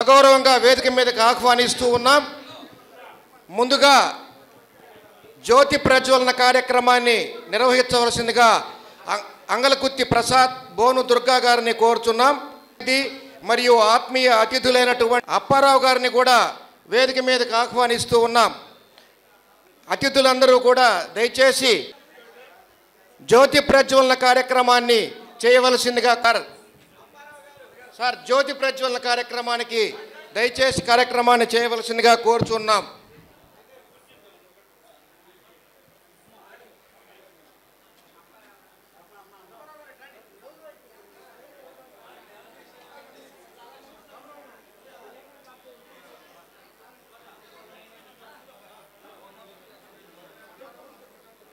సగౌరవంగా వేదిక మీదకి ఆహ్వానిస్తూ ఉన్నాం. ముందుగా జ్యోతి ప్రజ్వలన కార్యక్రమాన్ని నిర్వహించవలసిందిగా అంగలకుత్తి ప్రసాద్, బోను దుర్గా గారిని కోరుచున్నాం. మరియు ఆత్మీయ అతిథులైనటువంటి అప్పారావు గారిని కూడా వేదిక మీదకి ఆహ్వానిస్తూ ఉన్నాం. అతిథులందరూ కూడా దయచేసి జ్యోతి ప్రజ్వలన కార్యక్రమాన్ని చేయవలసిందిగా సార్ జ్యోతి ప్రజ్వలన కార్యక్రమానికి దయచేసి కార్యక్రమాన్ని చేయవలసిందిగా కోరుచున్నాం.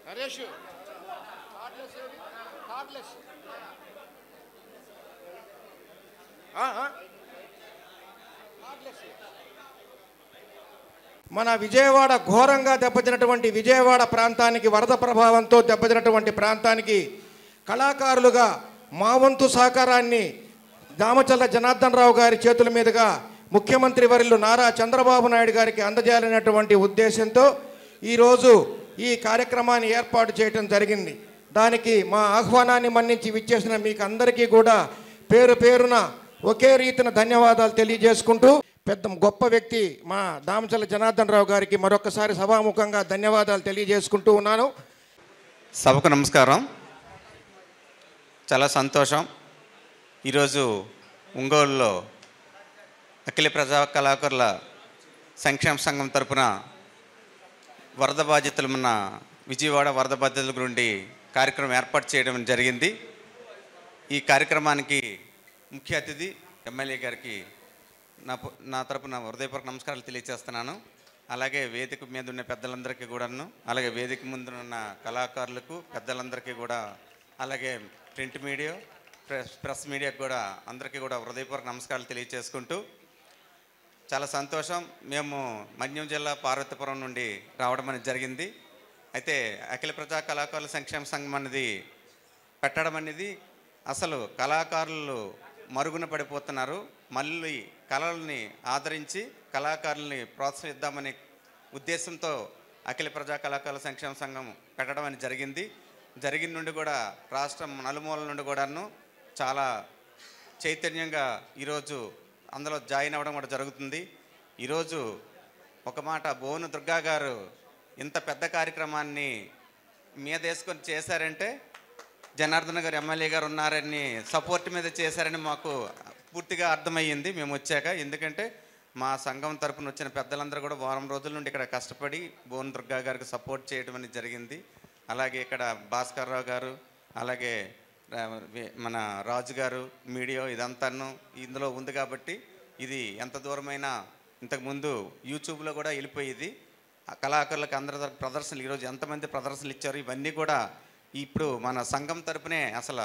నరేష్ మన విజయవాడ ఘోరంగా దెబ్బతినటువంటి విజయవాడ ప్రాంతానికి, వరద ప్రభావంతో దెబ్బతినటువంటి ప్రాంతానికి కళాకారులుగా మా వంతు సహకారాన్ని దామచల్ల జనార్దన్ రావు గారి చేతుల మీదుగా ముఖ్యమంత్రి వర్యులు నారా చంద్రబాబు నాయుడు గారికి అందజేయాలనేటువంటి ఉద్దేశంతో ఈరోజు ఈ కార్యక్రమాన్ని ఏర్పాటు చేయడం జరిగింది. దానికి మా ఆహ్వానాన్ని మన్నించి విచ్చేసిన మీకు అందరికీ కూడా పేరు పేరున ఒకే రీతిన ధన్యవాదాలు తెలియజేసుకుంటూ, పెద్ద గొప్ప వ్యక్తి మా దామచల్ల జనార్దన్ రావు గారికి మరొకసారి సభాముఖంగా ధన్యవాదాలు తెలియజేసుకుంటూ ఉన్నాను. సభకు నమస్కారం. చాలా సంతోషం. ఈరోజు ఒంగోలులో అఖిల ప్రజా కళాకారుల సంక్షేమ సంఘం తరపున వరద బాధితులు ఉన్న విజయవాడ వరద బాధితుల గురించి కార్యక్రమం ఏర్పాటు చేయడం జరిగింది. ఈ కార్యక్రమానికి ముఖ్య అతిథి ఎమ్మెల్యే గారికి నా తరపున హృదయపూర్వక నమస్కారాలు తెలియజేస్తున్నాను. అలాగే వేదిక మీద ఉన్న పెద్దలందరికీ కూడాను, అలాగే వేదిక ముందు ఉన్న కళాకారులకు పెద్దలందరికీ కూడా, అలాగే ప్రింట్ మీడియా, ప్రెస్ మీడియాకు కూడా అందరికీ కూడా హృదయపూర్వక నమస్కారాలు తెలియజేసుకుంటూ, చాలా సంతోషం. మేము మన్యం జిల్లా పార్వతీపురం నుండి రావడం అనేది జరిగింది. అయితే అఖిల ప్రజా కళాకారుల సంక్షేమ సంఘం అనేది పెట్టడం అనేది, అసలు కళాకారులు మరుగున పడిపోతున్నారు, మళ్ళీ కళల్ని ఆదరించి కళాకారుల్ని ప్రోత్సహిద్దామనే ఉద్దేశంతో అఖిల ప్రజా కళాకారుల సంక్షేమ సంఘం పెట్టడం అనేది జరిగింది. జరిగిన నుండి కూడా రాష్ట్రం నలుమూలల నుండి కూడాను చాలా చైతన్యంగా ఈరోజు అందులో జాయిన్ అవ్వడం కూడా జరుగుతుంది. ఈరోజు ఒక మాట, బోను దుర్గా గారు ఇంత పెద్ద కార్యక్రమాన్ని మీద వేసుకొని చేశారంటే జనార్దన్ గారు ఎమ్మెల్యే గారు ఉన్నారని సపోర్ట్ మీద చేశారని మాకు పూర్తిగా అర్థమయ్యింది మేము వచ్చాక. ఎందుకంటే మా సంఘం తరపున వచ్చిన పెద్దలందరూ కూడా వారం రోజుల నుండి ఇక్కడ కష్టపడి బోను దుర్గా గారికి సపోర్ట్ చేయడం అనేది జరిగింది. అలాగే ఇక్కడ భాస్కర్ రావు గారు, అలాగే మన రాజు గారు, మీడియా ఇదంతాను ఇందులో ఉంది కాబట్టి ఇది ఎంత దూరమైనా ఇంతకుముందు యూట్యూబ్లో కూడా వెళ్ళిపోయేది. కళాకారులకు అందరి ప్రదర్శనలు ఈరోజు ఎంతమంది ప్రదర్శనలు ఇచ్చారు, ఇవన్నీ కూడా ఇప్పుడు మన సంఘం తరపునే అసలు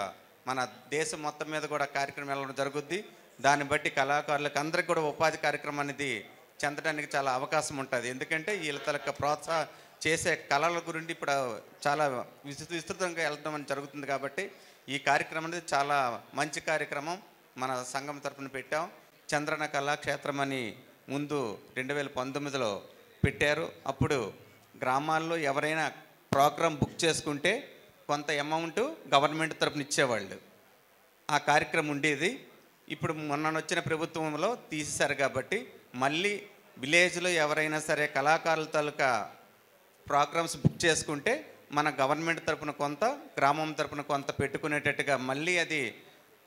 మన దేశం మొత్తం మీద కూడా కార్యక్రమం వెళ్ళడం జరుగుద్ది. దాన్ని బట్టి కళాకారులకు అందరికి కూడా ఉపాధి కార్యక్రమం అనేది చెందడానికి చాలా అవకాశం ఉంటుంది. ఎందుకంటే వీళ్ళ తలక ప్రోత్సాహం చేసే కళల గురించి ఇప్పుడు చాలా విస్తృతంగా వెళ్ళడం అని జరుగుతుంది. కాబట్టి ఈ కార్యక్రమం అనేది చాలా మంచి కార్యక్రమం మన సంఘం తరపున పెట్టాం. చంద్రన కళాక్షేత్రం అని ముందు 2019లో పెట్టారు. అప్పుడు గ్రామాల్లో ఎవరైనా ప్రోగ్రాం బుక్ చేసుకుంటే కొంత అమౌంట్ గవర్నమెంట్ తరపున ఇచ్చేవాళ్ళు. ఆ కార్యక్రమం ఉండేది. ఇప్పుడు మొన్న వచ్చిన ప్రభుత్వంలో తీసేశారు కాబట్టి మళ్ళీ విలేజ్లో ఎవరైనా సరే కళాకారుల తాలూకా ప్రోగ్రామ్స్ బుక్ చేసుకుంటే మన గవర్నమెంట్ తరపున కొంత, గ్రామం తరపున కొంత పెట్టుకునేటట్టుగా మళ్ళీ అది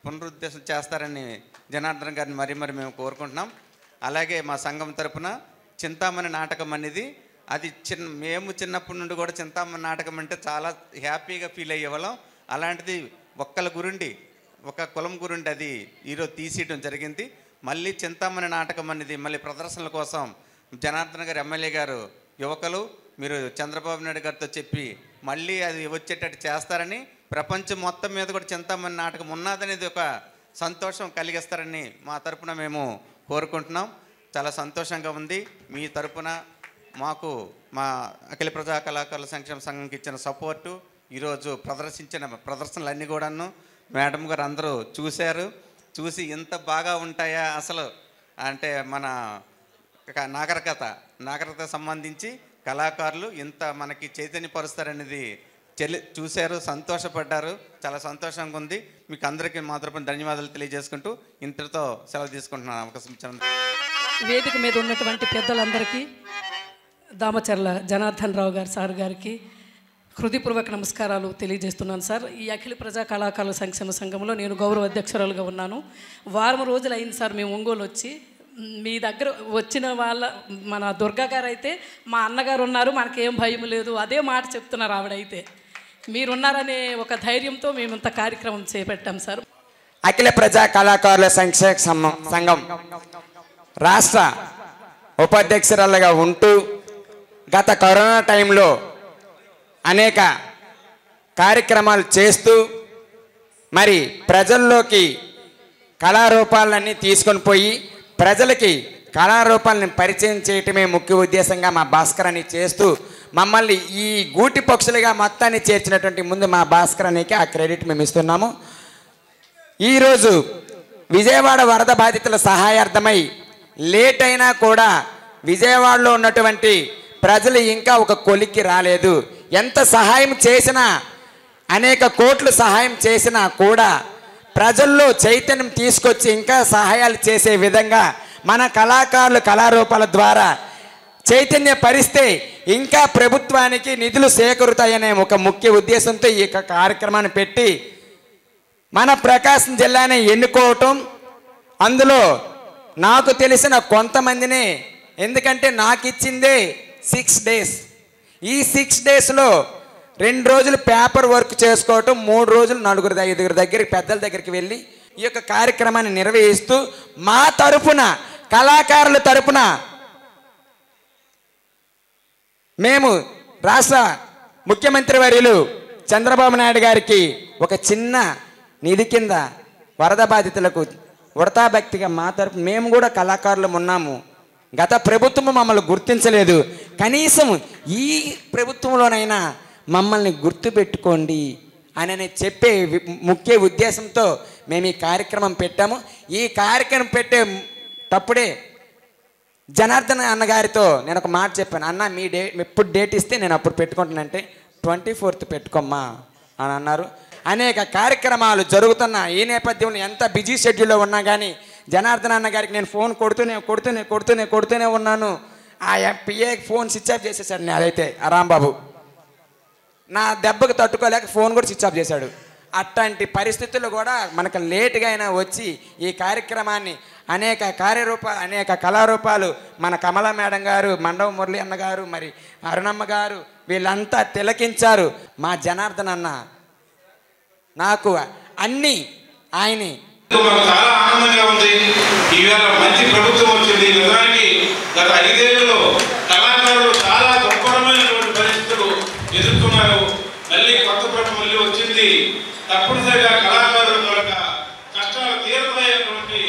పునరుద్ధరణ చేస్తారని జనార్దన్ గారిని మరీ మేము కోరుకుంటున్నాం. అలాగే మా సంఘం తరపున చింతామణి నాటకం అనేది అది మేము చిన్నప్పటి నుండి కూడా చింతామణి నాటకం అంటే చాలా హ్యాపీగా ఫీల్ అయ్యేవాళ్ళం. అలాంటిది ఒక్కల గురుండి, ఒక కులం గురుండి అది ఈరోజు తీసేయడం జరిగింది. మళ్ళీ చింతామణి నాటకం అనేది మళ్ళీ ప్రదర్శనల కోసం జనార్దన్ గారు ఎమ్మెల్యే గారు యువకులు మీరు చంద్రబాబు నాయుడు గారితో చెప్పి మళ్ళీ అది వచ్చేటట్టు చేస్తారని, ప్రపంచం మొత్తం మీద కూడా చింతామణి నాటకం ఉన్నదనేది ఒక సంతోషం కలిగిస్తారని మా తరపున మేము కోరుకుంటున్నాం. చాలా సంతోషంగా ఉంది. మీ తరపున మాకు మా అఖిల ప్రజా కళాకారుల సంక్షేమ సంఘంకి ఇచ్చిన సపోర్టు, ఈరోజు ప్రదర్శించిన ప్రదర్శనలన్నీ కూడాను మేడం గారు అందరూ చూశారు. చూసి ఎంత బాగా ఉంటాయా అసలు అంటే మన నాగరికత సంబంధించి కళాకారులు ఇంత మనకి చైతన్యపరుస్తారనేది చూశారు, సంతోషపడ్డారు. చాలా సంతోషంగా ఉంది. మీకు అందరికీ మా తరపున ధన్యవాదాలు తెలియజేసుకుంటూ ఇంతటితో సెలవు తీసుకుంటున్నాను. అవకాశం ఇచ్చాను. వేదిక మీద ఉన్నటువంటి పెద్దలందరికీ, దామచర్ల జనార్దన్ రావు గారు సార్ గారికి హృదయపూర్వక నమస్కారాలు తెలియజేస్తున్నాను సార్. ఈ అఖిల ప్రజా కళాకారుల సంక్షేమ సంఘంలో నేను గౌరవ అధ్యక్షురాలుగా ఉన్నాను. వారం రోజులు అయింది సార్ మేము ఒంగోలు వచ్చి. మీ దగ్గర వచ్చిన మన దుర్గా గారు అయితే మా అన్నగారు ఉన్నారు, మనకేం భయం లేదు, అదే మాట చెప్తున్నారు ఆవిడైతే. మీరున్నారనే ఒక ధైర్యంతో మేము ఇంత కార్యక్రమం చేపట్టాం సార్. అఖిల ప్రజా కళాకారుల సంక్షేమ సంఘం రాష్ట్ర ఉపాధ్యక్షురాలుగా ఉంటూ గత కరోనా టైంలో అనేక కార్యక్రమాలు చేస్తూ మరి ప్రజల్లోకి కళారూపాలన్నీ తీసుకొని పోయి ప్రజలకి కళారూపాలని పరిచయం చేయటమే ముఖ్య ఉద్దేశంగా మా భాస్కర్ అని చేస్తూ మమ్మల్ని ఈ గూటి పక్షులుగా మొత్తాన్ని చేర్చినటువంటి ముందు మా భాస్కర్ అనికి ఆ క్రెడిట్ మేము ఇస్తున్నాము. ఈరోజు విజయవాడ వరద బాధితుల సహాయార్థమై లేట్ అయినా కూడా విజయవాడలో ఉన్నటువంటి ప్రజలు ఇంకా ఒక కొలిక్కి రాలేదు. ఎంత సహాయం చేసినా, అనేక కోట్లు సహాయం చేసినా కూడా ప్రజల్లో చైతన్యం తీసుకొచ్చి ఇంకా సహాయాలు చేసే విధంగా మన కళాకారులు కళారూపాల ద్వారా చైతన్యపరిస్తే ఇంకా ప్రభుత్వానికి నిధులు సేకరుతాయనే ఒక ముఖ్య ఉద్దేశంతో ఈ కార్యక్రమాన్ని పెట్టి మన ప్రకాశం జిల్లాని ఎన్నుకోవటం, అందులో నాకు తెలిసిన కొంతమందిని, ఎందుకంటే నాకు ఇచ్చిందే 6 days. ఈ 6 daysలో 2 రోజులు పేపర్ వర్క్ చేసుకోవటం, 3 రోజులు 4-5 దగ్గరికి పెద్దల దగ్గరికి వెళ్ళి ఈ యొక్క కార్యక్రమాన్ని నిర్వహిస్తూ మా తరపున కళాకారుల తరపున మేము రాష్ట్ర ముఖ్యమంత్రి వర్యులు చంద్రబాబు నాయుడు గారికి ఒక చిన్న నిధి కింద వరద బాధితులకు ఉడతా భక్తిగా మా తరపు మేము కూడా కళాకారులం ఉన్నాము. గత ప్రభుత్వం మమ్మల్ని గుర్తించలేదు, కనీసం ఈ ప్రభుత్వంలోనైనా మమ్మల్ని గుర్తుపెట్టుకోండి అని చెప్పే ముఖ్య ఉద్దేశంతో మేము ఈ కార్యక్రమం పెట్టాము. ఈ కార్యక్రమం పెట్టేటప్పుడే జనార్దన్ అన్నగారితో నేను ఒక మాట చెప్పాను. అన్న మీ ఎప్పుడు డేట్ ఇస్తే నేను అప్పుడు పెట్టుకుంటానంటే 24th పెట్టుకోమ్మా అని అన్నారు. అనేక కార్యక్రమాలు జరుగుతున్న ఈ నేపథ్యంలో ఎంత బిజీ షెడ్యూల్లో ఉన్నా కానీ జనార్దన్ అన్న గారికి నేను ఫోన్ కొడుతూనే ఉన్నాను. ఆ పిఏ ఫోన్ స్విచ్ ఆఫ్ చేసేసాడు. అదైతే రాంబాబు నా దెబ్బకు తట్టుకోలేక ఫోన్ కూడా స్విచ్ ఆఫ్ చేశాడు. అట్లాంటి పరిస్థితుల్లో కూడా మనకు లేటుగా అయినా వచ్చి ఈ కార్యక్రమాన్ని అనేక కళారూపాలు మన కమల మేడం గారు, మండవ మురళి అన్న గారు, మరి అరుణమ్మ గారు వీళ్ళంతా తిలకించారు. మా జనార్దన్ అన్న నాకు అన్నీ ఆయనే. చాలా ఆనందంగా ఉంది. ఈవేళ మంచి ప్రభుత్వం వచ్చింది. నిజానికి గత 5 ఏళ్లలో కళాకారులు చాలా దుర్భరమైనటువంటి పరిస్థితులు ఎదుర్కొన్నారు. మళ్ళీ కొత్త ప్రభుత్వం మళ్ళీ వచ్చింది. తప్పనిసరిగా కళాకారుల ద్వారా కష్టాలు తీరుతాయన్నటువంటి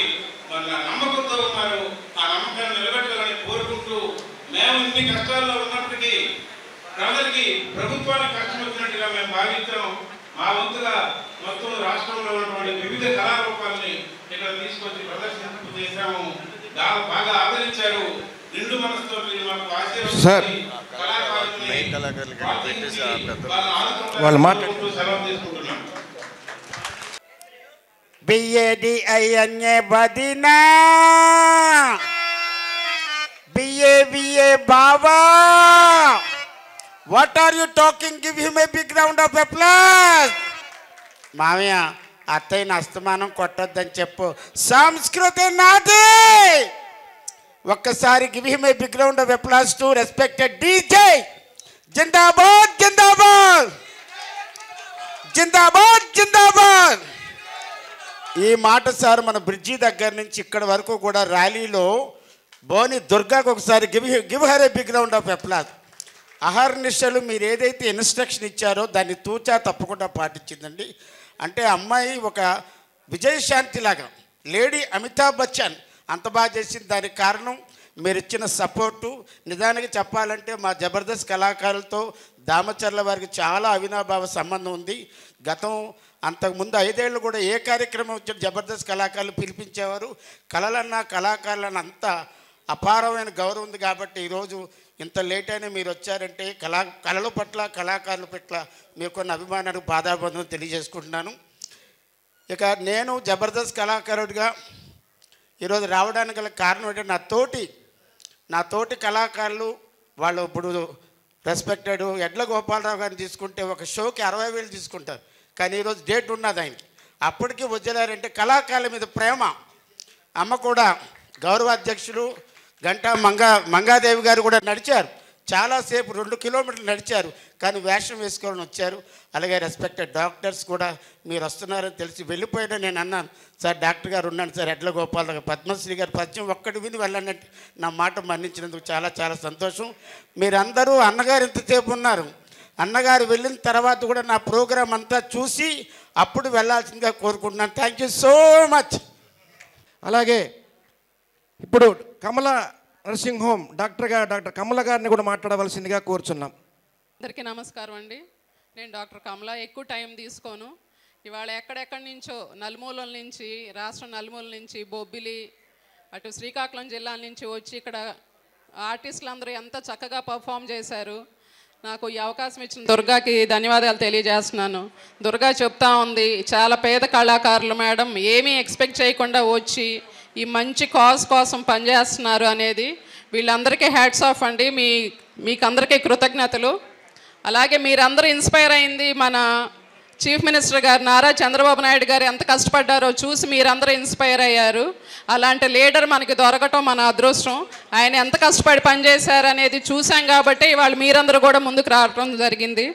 మన నమ్మకంతో ఉన్నారు. ఆ నమ్మకాన్ని నిలబెట్టాలని కోరుకుంటూ మేము ఇన్ని కష్టాల్లో ఉన్నప్పటికీ ప్రజలకి ప్రభుత్వానికి కష్టం వచ్చినట్టుగా మేము భావించాం. మా వంతుగా మొత్తం రాష్ట్రంలో ఉన్నటువంటి వివిధ కళారూపాలని ఇక్కడ తీసుకొచ్చి ప్రదర్శింపు చేశాము. బాగా ఆదరించారు. నిండు మనసుతో మీరు మాకు ఆశీర్వదించి వాళ్ళు మాట్లాడుతూ సెలవు తీసుకుంటున్నాం. BADINA Badina BA Baba. What are you talking? Give him a big round of applause. మామయ్య అత్తయ్యని అస్తమానం కొట్టొద్దని చెప్పు. సంస్కృతి నాది. ఒక్కసారి give him a big round of applause to respected DJ. జిందాబాద్ జిందాబాద్ జిందాబాద్ జిందాబాద్. ఈ మాట సార్ మన బ్రిడ్జి దగ్గర నుంచి ఇక్కడ వరకు కూడా ర్యాలీలో బోని దుర్గాకు ఒకసారి give her a big round of applause. అహర్నిశలు మీరు ఏదైతే ఇన్స్ట్రక్షన్ ఇచ్చారో దాన్ని తూచా తప్పకుండా పాటించిందండి. అంటే అమ్మాయి ఒక విజయశాంతి లాగా, లేడీ అమితాబ్ బచ్చన్ అంత బాగా చేసింది. దానికి కారణం మీరు ఇచ్చిన సపోర్టు. నిజానికి చెప్పాలంటే మా జబర్దస్త్ కళాకారులతో దామచర్ల వారికి చాలా అవినాభావ సంబంధం ఉంది. గతం అంతకుముందు 5 ఏళ్ళు కూడా ఏ కార్యక్రమం వచ్చిన జబర్దస్త్ కళాకారులు పిలిపించేవారు. కళలన్నా కళాకారులన్న అంత అపారమైన గౌరవం ఉంది. కాబట్టి ఈరోజు ఇంత లేట్ అయినా మీరు వచ్చారంటే కళల పట్ల కళాకారుల పట్ల మీకు కొన్ని అభిమానానికి బాధాబంధం తెలియజేసుకుంటున్నాను. ఇక నేను జబర్దస్త్ కళాకారుడిగా ఈరోజు రావడానికి గల కారణం ఏంటంటే నా తోటి కళాకారులు వాళ్ళు ఇప్పుడు రెస్పెక్టెడ్ ఎడ్ల గోపాలరావు గారిని తీసుకుంటే ఒక షోకి 60,000 తీసుకుంటారు. కానీ ఈరోజు డేట్ ఉన్నది ఆయనకి. అప్పటికి వదిలారంటే కళాకారుల మీద ప్రేమ. అమ్మ కూడా గౌరవ అధ్యక్షులు గంటా మంగాదేవి గారు కూడా నడిచారు, చాలాసేపు 2 కిలోమీటర్లు నడిచారు, కానీ వేషం వేసుకోవాలని వచ్చారు. అలాగే రెస్పెక్టెడ్ డాక్టర్స్ కూడా మీరు వస్తున్నారని తెలిసి వెళ్ళిపోయినా నేను అన్నాను, సార్ డాక్టర్ గారు ఉన్నాను సార్, ఎడ్ల గోపాలరావు గారు పద్మశ్రీ గారు పద్యం ఒక్కటి విని వెళ్ళండి. నా మాట మన్నించినందుకు చాలా చాలా సంతోషం. మీరందరూ అన్నగారు ఇంతసేపు ఉన్నారు, అన్నగారు వెళ్ళిన తర్వాత కూడా నా ప్రోగ్రాం అంతా చూసి అప్పుడు వెళ్ళాల్సిందిగా కోరుకుంటున్నాను. Thank you so much. అలాగే ఇప్పుడు కమల నర్సింగ్ హోమ్ డాక్టర్ కమల గారిని కూడా మాట్లాడవలసిందిగా కోరుచున్నాం. అందరికీ నమస్కారం అండి. నేను డాక్టర్ కమల. ఎక్కువ టైం తీసుకోను. ఇవాళ ఎక్కడెక్కడి నుంచో నలుమూలల నుంచి, రాష్ట్రం నలుమూలల నుంచి, బొబ్బిలి అటు శ్రీకాకుళం జిల్లా నుంచి వచ్చి ఇక్కడ ఆర్టిస్టులు అందరూ ఎంత చక్కగా పర్ఫామ్ చేశారు. నాకు ఈ అవకాశం ఇచ్చిన దుర్గాకి ధన్యవాదాలు తెలియజేస్తున్నాను. దుర్గా చెప్తా ఉంది, చాలా పేద కళాకారులు మేడం ఏమీ ఎక్స్పెక్ట్ చేయకుండా వచ్చి ఈ మంచి కాజ్ కోసం పనిచేస్తున్నారు అనేది. వీళ్ళందరికీ హ్యాట్స్ ఆఫ్ అండి. మీకందరికీ కృతజ్ఞతలు. అలాగే మీరందరూ ఇన్స్పైర్ అయింది మన చీఫ్ మినిస్టర్ గారు నారా చంద్రబాబు నాయుడు గారు ఎంత కష్టపడ్డారో చూసి మీరందరూ ఇన్స్పైర్ అయ్యారు. అలాంటి లీడర్ మనకి దొరకటం మన అదృష్టం. ఆయన ఎంత కష్టపడి పనిచేశారు అనేది చూసాం కాబట్టి ఇవాళ మీరందరూ కూడా ముందుకు రావడం జరిగింది.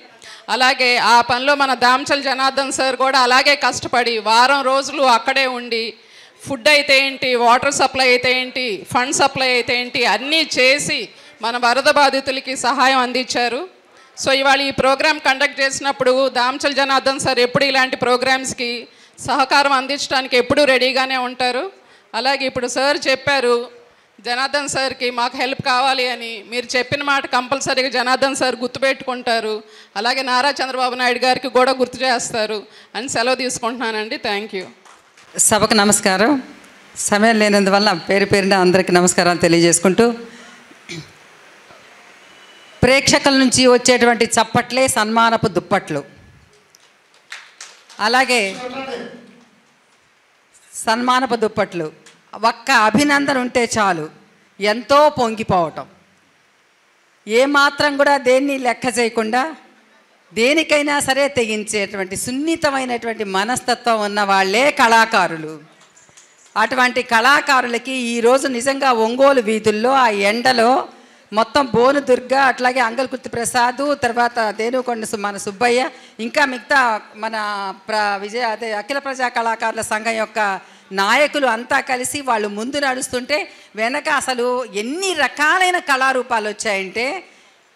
అలాగే ఆ పనిలో మన దామచల జనార్దన్ సార్ కూడా అలాగే కష్టపడి వారం రోజులు అక్కడే ఉండి ఫుడ్ అయితే ఏంటి, వాటర్ సప్లై అయితే ఏంటి, ఫండ్ సప్లై అయితే ఏంటి అన్నీ చేసి మన వరద బాధితులకి సహాయం అందించారు. సో ఇవాళ ఈ ప్రోగ్రాం కండక్ట్ చేసినప్పుడు దామచల జనార్దన్ సార్ ఎప్పుడు ఇలాంటి ప్రోగ్రామ్స్కి సహకారం అందించడానికి ఎప్పుడూ రెడీగానే ఉంటారు. అలాగే ఇప్పుడు సార్ చెప్పారు జనార్దన్ సార్కి మాకు హెల్ప్ కావాలి అని. మీరు చెప్పిన మాట కంపల్సరీగా జనార్దన్ సార్ గుర్తుపెట్టుకుంటారు. అలాగే నారా చంద్రబాబు నాయుడు గారికి కూడా గుర్తు చేస్తారు అని సెలవు తీసుకుంటున్నానండి. Thank you. సభకు నమస్కారం. సమయం లేనందువల్ల పేరున అందరికీ నమస్కారాలు తెలియజేసుకుంటూ, ప్రేక్షకుల నుంచి వచ్చేటువంటి చప్పట్లే సన్మానపు దుప్పట్లు. అలాగే సన్మానపు దుప్పట్లు ఒక్క అభినందన ఉంటే చాలు ఎంతో పొంగిపోవటం. ఏమాత్రం కూడా దేన్ని లెక్క చేయకుండా దేనికైనా సరే తెగించేటువంటి సున్నితమైనటువంటి మనస్తత్వం ఉన్న వాళ్ళే కళాకారులు. అటువంటి కళాకారులకి ఈరోజు నిజంగా ఒంగోలు వీధుల్లో ఆ ఎండలో మొత్తం బోను దుర్గా, అట్లాగే అంగల్కుర్తి ప్రసాద్, తర్వాత దేనుకొండ మన సుబ్బయ్య, ఇంకా మిగతా మన అఖిల ప్రజా కళాకారుల సంఘం యొక్క నాయకులు అంతా కలిసి వాళ్ళు ముందు నడుస్తుంటే వెనక అసలు ఎన్ని రకాలైన కళారూపాలు వచ్చాయంటే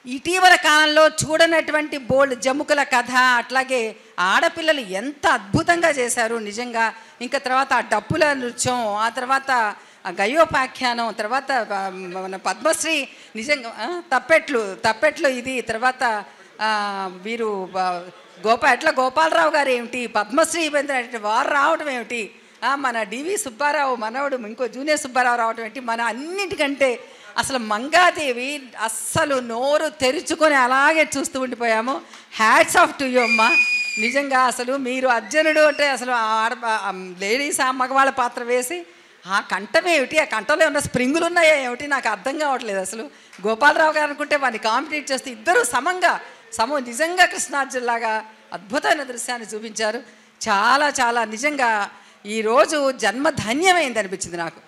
ఇటీవల కాలంలో చూడనటువంటి బోల్డ్ జముకుల కథ, అట్లాగే ఆడపిల్లలు ఎంత అద్భుతంగా చేశారు నిజంగా. ఇంకా తర్వాత ఆ డప్పుల నృత్యం, ఆ తర్వాత గయోపాఖ్యానం, తర్వాత మన పద్మశ్రీ నిజంగా తప్పెట్లు ఇది, తర్వాత వీరు ఎట్ల గోపాలరావు గారు ఏమిటి, పద్మశ్రీ వారు రావడం ఏమిటి, మన డివి సుబ్బారావు మనవడు ఇంకో జూనియర్ సుబ్బారావు రావడం ఏంటి, మన అన్నిటికంటే అసలు మంగాదేవి అస్సలు నోరు తెరుచుకొని అలాగే చూస్తూ ఉండిపోయాము. హ్యాట్స్ ఆఫ్ టు యూ అమ్మ. నిజంగా అసలు మీరు అర్జునుడు అంటే అసలు లేడీస్ ఆ మగవాళ్ళ పాత్ర వేసి ఆ కంఠం ఏమిటి, ఆ కంఠంలో ఉన్న స్ప్రింగులు ఉన్నాయా ఏమిటి నాకు అర్థం కావట్లేదు. అసలు గోపాలరావు గారు అనుకుంటే వాడిని కాంపిటీట్ చేస్తే ఇద్దరు నిజంగా కృష్ణార్జునులాగా అద్భుతమైన దృశ్యాన్ని చూపించారు. చాలా చాలా నిజంగా ఈరోజు జన్మధన్యమైంది అనిపించింది నాకు.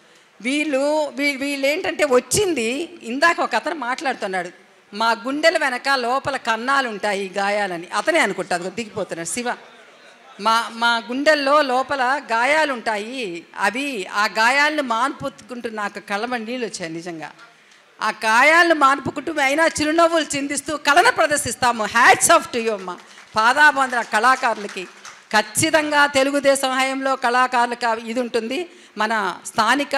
వీళ్ళు ఏంటంటే వచ్చింది, ఇందాక ఒక అతను మాట్లాడుతున్నాడు, మా గుండెల వెనక లోపల కన్నాలు ఉంటాయి గాయాలని, అతనే అనుకుంటారు దిగిపోతున్నాడు శివ. మా గుండెల్లో లోపల గాయాలు ఉంటాయి, అవి ఆ గాయాలను మాన్పుకుంటూ నాకు కళ్ళమని నీళ్ళు వచ్చాయి. నిజంగా ఆ గాయాలను మాన్పుకుంటూ అయినా చిరునవ్వులు చిందిస్తూ కళను ప్రదర్శిస్తాము. హ్యాట్స్ ఆఫ్ టు యూ అమ్మ. పాదాబంధన కళాకారులకి ఖచ్చితంగా తెలుగుదేశం హయాంలో కళాకారులకు ఇది ఉంటుంది. మన స్థానిక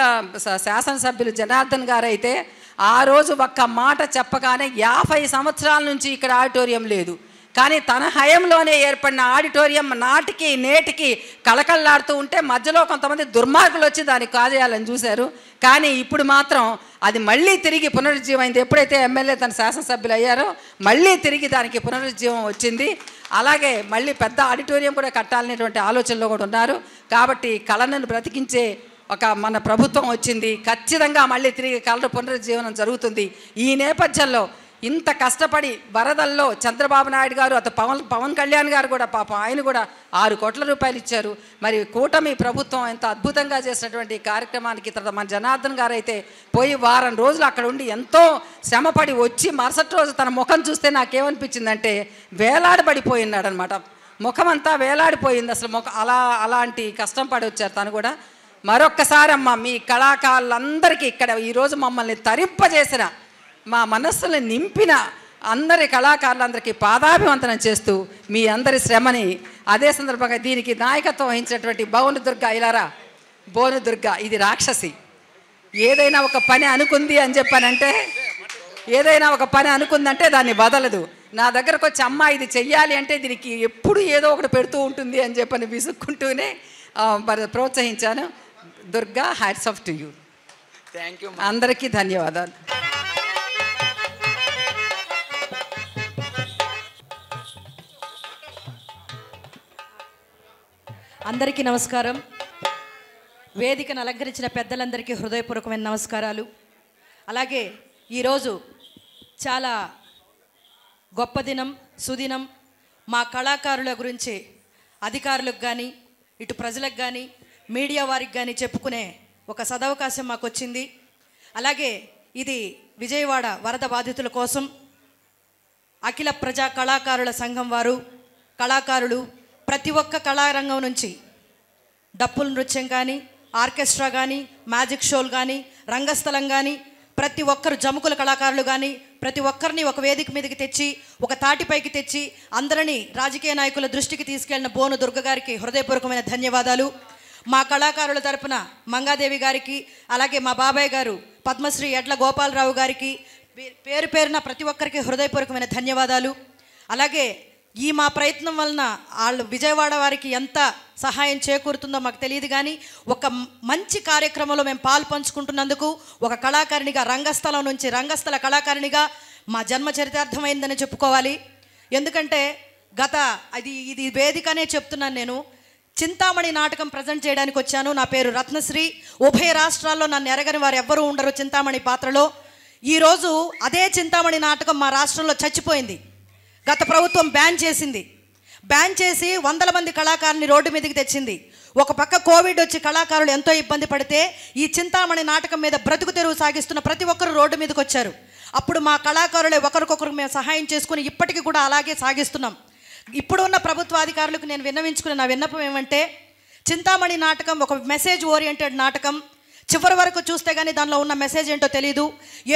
శాసనసభ్యులు జనార్దన్ గారు అయితే ఆ రోజు ఒక్క మాట చెప్పగానే 50 సంవత్సరాల నుంచి ఇక్కడ ఆడిటోరియం లేదు, కానీ తన హయంలోనే ఏర్పడిన ఆడిటోరియం నాటికి నేటికి కళకళలాడుతూ ఉంటే మధ్యలో కొంతమంది దుర్మార్గులు వచ్చి దాన్ని కాజేయాలని చూశారు. కానీ ఇప్పుడు మాత్రం అది మళ్ళీ తిరిగి పునరుజ్జీవమైంది. ఎప్పుడైతే ఎమ్మెల్యే తన శాసనసభ్యులు అయ్యారో మళ్ళీ తిరిగి దానికి పునరుజ్జీవం వచ్చింది. అలాగే మళ్ళీ పెద్ద ఆడిటోరియం కూడా కట్టాలనేటువంటి ఆలోచనలో కూడా ఉన్నారు. కాబట్టి కళను బ్రతికించే ఒక మన ప్రభుత్వం వచ్చింది. ఖచ్చితంగా మళ్ళీ తిరిగి కళ పునరుజ్జీవనం జరుగుతుంది. ఈ నేపథ్యంలో ఇంత కష్టపడి వరదల్లో చంద్రబాబు నాయుడు గారు పవన్ కళ్యాణ్ గారు కూడా పాపం ఆయన కూడా 6 కోట్ల రూపాయలు ఇచ్చారు. మరి కూటమి ప్రభుత్వం ఎంత అద్భుతంగా చేసినటువంటి కార్యక్రమానికి తర్వాత మన జనార్దన్ గారు అయితే పోయి వారం రోజులు అక్కడ ఉండి ఎంతో శ్రమపడి వచ్చి మరుసటి రోజు తన ముఖం చూస్తే నాకేమనిపించిందంటే వేలాడబడిపోయినాడు అనమాట. ముఖం అంతా వేలాడిపోయింది అసలు. అలాంటి కష్టం పడి వచ్చారు తను కూడా. మరొక్కసారి అమ్మ మీ కళాకారులందరికీ ఇక్కడ ఈరోజు మమ్మల్ని తరింపజేసిన మా మనస్సుని నింపిన అందరి కళాకారులందరికీ పాదాభివందనం చేస్తూ మీ అందరి శ్రమని అదే సందర్భంగా దీనికి నాయకత్వం వహించినటువంటి బోనుదుర్గ ఇది రాక్షసి. ఏదైనా ఒక పని అనుకుంది అని చెప్పానంటే ఏదైనా ఒక పని అనుకుందంటే దాన్ని వదలదు. నా దగ్గరకు వచ్చి అమ్మ ఇది చెయ్యాలి అంటే దీనికి ఎప్పుడు ఏదో ఒకటి పెడుతూ ఉంటుంది అని చెప్పని విసుక్కుంటూనే ప్రోత్సహించాను. Durga, hats off to you. Thank you. అందరికీ ధన్యవాదాలు. అందరికీ నమస్కారం. వేదికను అలంకరించిన పెద్దలందరికీ హృదయపూర్వకమైన నమస్కారాలు. అలాగే ఈరోజు చాలా గొప్ప దినం, సుదినం. మా కళాకారుల గురించి అధికారులకు కానీ ఇటు ప్రజలకు కానీ మీడియా వారికి కానీ చెప్పుకునే ఒక సదవకాశం మాకు వచ్చింది. అలాగే ఇది విజయవాడ వరద బాధితుల కోసం అఖిల ప్రజా కళాకారుల సంఘం వారు కళాకారులు ప్రతి ఒక్క కళారంగం నుంచి డప్పుల నృత్యం కానీ, ఆర్కెస్ట్రా కానీ, మ్యాజిక్ షోలు కానీ, రంగస్థలం కానీ ప్రతి ఒక్కరు జముకుల కళాకారులు కానీ ప్రతి ఒక్కరిని ఒక వేదిక మీదకి తెచ్చి ఒక తాటిపైకి తెచ్చి అందరినీ రాజకీయ నాయకుల దృష్టికి తీసుకెళ్లిన బోను దుర్గ గారికి హృదయపూర్వకమైన ధన్యవాదాలు. మా కళాకారుల తరపున మంగాదేవి గారికి, అలాగే మా బాబాయ్ గారు పద్మశ్రీ ఎడ్ల గోపాలరావు గారికి పేరు పేరున ప్రతి ఒక్కరికి హృదయపూర్వకమైన ధన్యవాదాలు. అలాగే ఈ మా ప్రయత్నం వలన వాళ్ళు విజయవాడ వారికి ఎంత సహాయం చేకూరుతుందో మాకు తెలియదు, కానీ ఒక మంచి కార్యక్రమంలో మేము పాలు పంచుకుంటున్నందుకు ఒక కళాకారిణిగా రంగస్థలం నుంచి రంగస్థల కళాకారిణిగా మా జన్మ చరితార్థమైందని చెప్పుకోవాలి. ఎందుకంటే ఇది వేదికనే చెప్తున్నాను. నేను చింతామణి నాటకం ప్రజెంట్ చేయడానికి వచ్చాను. నా పేరు రత్నశ్రీ. ఉభయ రాష్ట్రాల్లో నన్ను ఎరగని వారు ఎవ్వరూ ఉండరు చింతామణి పాత్రలో. ఈరోజు అదే చింతామణి నాటకం మా రాష్ట్రంలో చచ్చిపోయింది. గత ప్రభుత్వం బ్యాన్ చేసింది. బ్యాన్ చేసి 100 మంది కళాకారుని రోడ్డు మీదకి తెచ్చింది. ఒక పక్క కోవిడ్ వచ్చి కళాకారులు ఎంతో ఇబ్బంది పడితే ఈ చింతామణి నాటకం మీద బ్రతుకు తెరువు సాగిస్తున్న ప్రతి ఒక్కరు రోడ్డు మీదకి వచ్చారు. అప్పుడు మా కళాకారులే ఒకరికొకరు మేము సహాయం చేసుకుని ఇప్పటికీ కూడా అలాగే సాగిస్తున్నాం. ఇప్పుడు ఉన్న ప్రభుత్వాధికారులకు నేను విన్నవించుకునే నా విన్నపం ఏమంటే, చింతామణి నాటకం ఒక మెసేజ్ ఓరియంటెడ్ నాటకం. చివరి వరకు చూస్తే కానీ దానిలో ఉన్న మెసేజ్ ఏంటో తెలీదు.